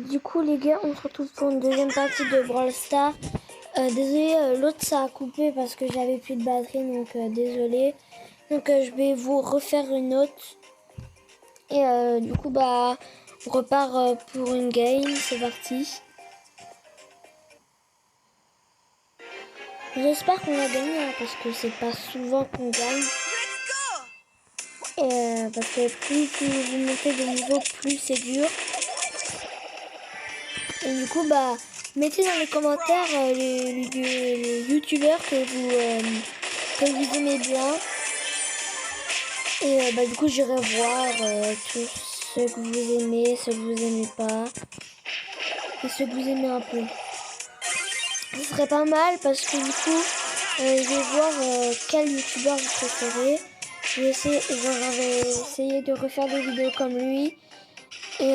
Du coup les gars, on se retrouve pour une deuxième partie de Brawl Stars. Désolé, l'autre ça a coupé parce que j'avais plus de batterie, donc désolé. Donc je vais vous refaire une autre. Et du coup on repart pour une game, c'est parti. J'espère qu'on va gagner hein, parce que c'est pas souvent qu'on gagne. Et parce que plus vous montez de niveau, plus c'est dur. Et du coup mettez dans les commentaires les youtubeurs que vous aimez bien. Et du coup j'irai voir tous ceux que vous aimez, ceux que vous aimez pas. Et ceux que vous aimez un peu. Ce serait pas mal parce que du coup je vais voir quel youtubeur vous préférez. Je vais essayer de refaire des vidéos comme lui. Et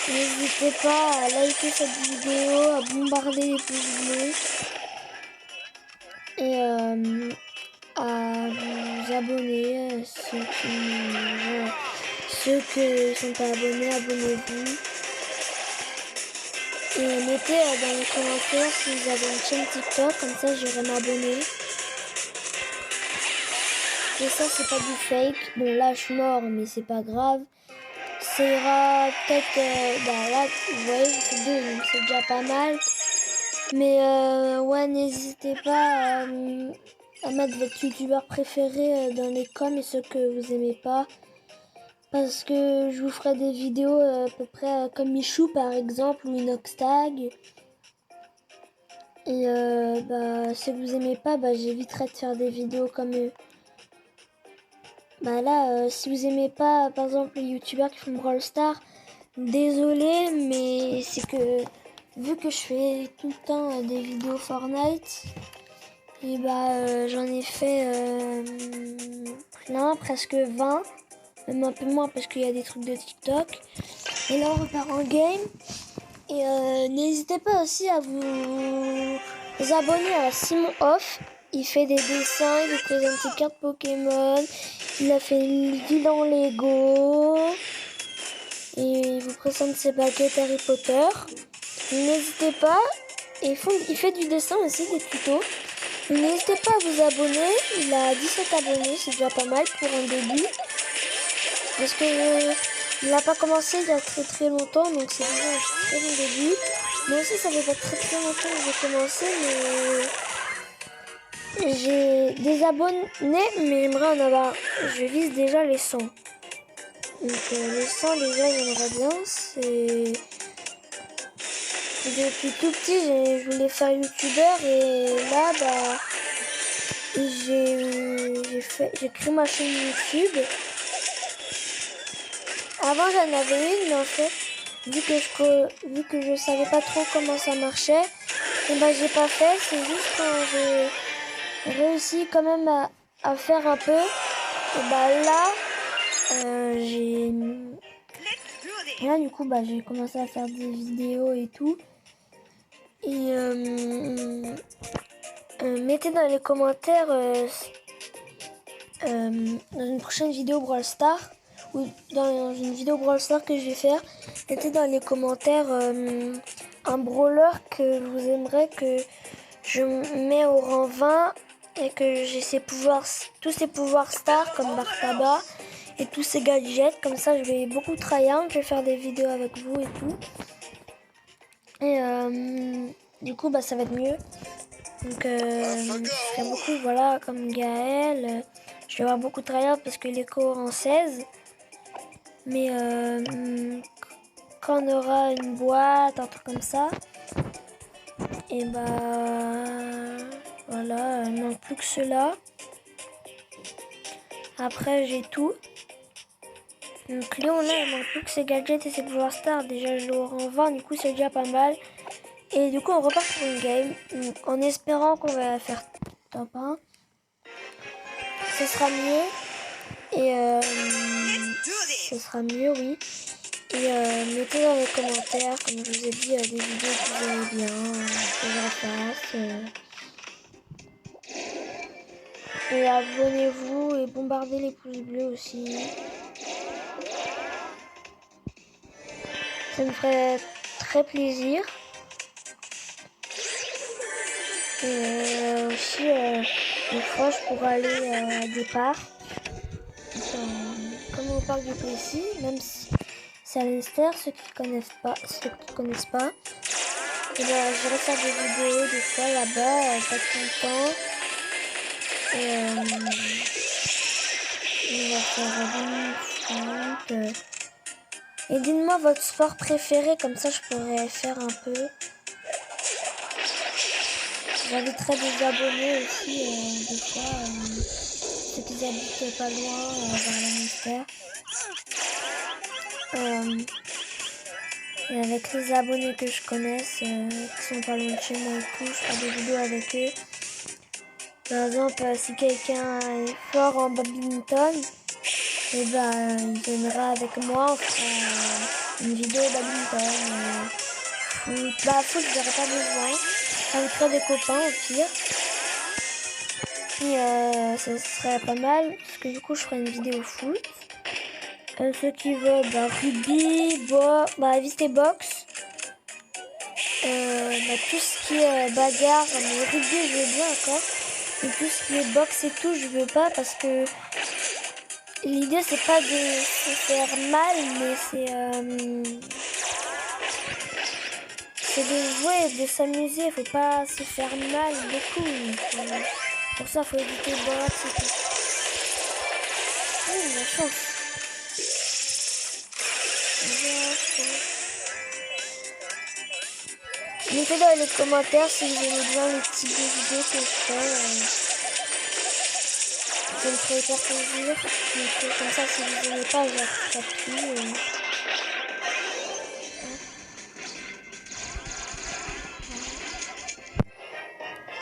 n'hésitez pas à liker cette vidéo, à bombarder les pouces bleus. Et à vous abonner. Ceux qui sont pas abonnés, abonnez-vous. Et mettez dans les commentaires si vous avez une chaîne TikTok, comme ça j'irai m'abonner. Et ça c'est pas du fake. Bon là je suis mort mais c'est pas grave. Ça ira peut-être là vous voyez c'est 2 donc c'est déjà pas mal. Mais ouais n'hésitez pas à mettre votre youtubeur préféré dans les coms et ceux que vous aimez pas. Parce que je vous ferai des vidéos à peu près comme Michou par exemple ou Inoxtag. Et si vous aimez pas, j'éviterai de faire des vidéos comme eux. Si vous aimez pas par exemple les youtubeurs qui font Brawl Stars, désolé mais c'est que vu que je fais tout le temps des vidéos Fortnite, et j'en ai fait plein, presque 20, même un peu moins parce qu'il y a des trucs de TikTok. Et là on repart en game. Et n'hésitez pas aussi à vous abonner à Simon Off. Il fait des dessins, il vous présente ses cartes Pokémon, il a fait une ville en Lego, et il vous présente ses baguettes Harry Potter. N'hésitez pas, et il fait du dessin aussi, des tutos. N'hésitez pas à vous abonner, il a 17 abonnés, c'est déjà pas mal pour un début. Parce que il n'a pas commencé il y a très longtemps, donc c'est déjà un très bon début. Moi aussi ça fait pas très longtemps que j'ai commencé, mais j'ai des abonnés, mais j'aimerais en avoir. Je vise déjà les 100. Donc les 100 déjà j'aimerais bien. C'est depuis tout petit je voulais faire youtubeur et là j'ai créé ma chaîne YouTube. Avant j'en avais une, mais en fait vu que je savais pas trop comment ça marchait, et j'ai pas fait. C'est juste quand j'ai réussi quand même à faire un peu, et là du coup j'ai commencé à faire des vidéos et tout. Et mettez dans les commentaires dans une prochaine vidéo Brawl Stars ou dans une vidéo Brawl Stars que je vais faire, mettez dans les commentaires un brawler que vous aimerez que je mets au rang 20 et que j'ai tous ses pouvoirs stars comme Bartaba et tous ses gadgets. Comme ça je vais beaucoup tryhard, je vais faire des vidéos avec vous et tout. Et du coup ça va être mieux. Donc je ferai beaucoup, voilà, comme Gaël. Je vais avoir beaucoup de tryhard parce que l'écho en 16. Mais quand on aura une boîte, un truc comme ça, et voilà, il manque plus que cela. Après j'ai tout. Donc Léon là, il manque plus que ses gadgets et ses pouvoirs stars. Déjà je l'aurai en 20, du coup c'est déjà pas mal. Et du coup on repart pour une game, en espérant qu'on va faire top 1. Ce sera mieux. Et ce sera mieux, oui. Et mettez dans les commentaires, comme je vous ai dit, des vidéos que vous aimez bien, que j'en fasse. Et abonnez-vous et bombardez les pouces bleus aussi. Ça me ferait très plaisir. Et aussi, des fois, je pourrais aller à des parcs. Comme au parc du Plessis, même si c'est à Leinster, ceux qui connaissent pas. Et ben, je vais faire des vidéos des fois là-bas, pas tout le temps. Et on va faire du foot. Et dites-moi votre sport préféré, comme ça je pourrais faire un peu. J'inviterai des abonnés aussi, des fois, ceux qui habitent pas loin, vers Leinster. Et avec les abonnés que je connaisse, qui sont pas loin de chez moi et tout, je ferai des vidéos avec eux. Par exemple, si quelqu'un est fort en badminton, et ben il viendra avec moi, on fera une vidéo badminton. Foot, foot, j'aurais pas besoin. J'inviterai des copains au pire. Et ça serait pas mal, parce que du coup je ferai une vidéo foot. Ceux qui veulent rugby, visiter boxe. Tout ce qui est bagarre, mais rugby je veux bien encore. Et tout ce qui est boxe et tout, je veux pas parce que l'idée c'est pas de se faire mal, mais c'est de jouer, de s'amuser. Faut pas se faire mal beaucoup. Pour ça, faut éviter le boxe et tout. La chance. Mettez dans les commentaires si vous aimez bien les types de vidéos que je fais. Ça me ferait hyper plaisir. Donc, comme ça, si vous n'aimez pas, j'appuie.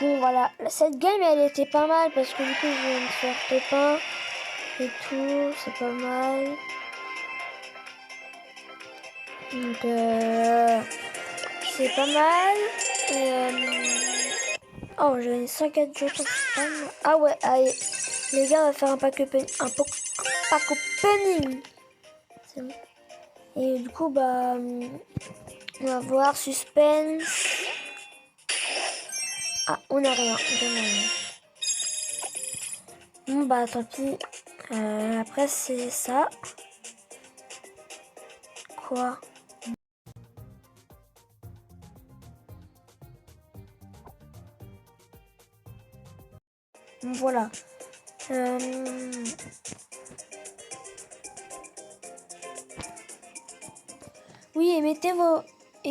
Bon, voilà. Cette game, elle était pas mal parce que du coup, je viens de faire top 1 et tout. C'est pas mal. Donc, c'est pas mal. Et, oh, j'ai une 104 jours pour spam. Ah ouais, allez. Les gars, on va faire un pack opening. C'est bon. Et du coup, on va voir suspense. Ah, on n'a rien. Bon, tant pis. Après, c'est ça. Quoi? Voilà. Oui, et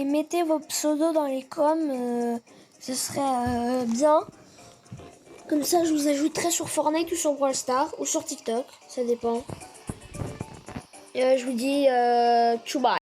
mettez vos pseudos dans les coms, ce serait bien. Comme ça, je vous ajouterai sur Fortnite ou sur Brawl Stars ou sur TikTok, ça dépend. Et je vous dis tchou bye.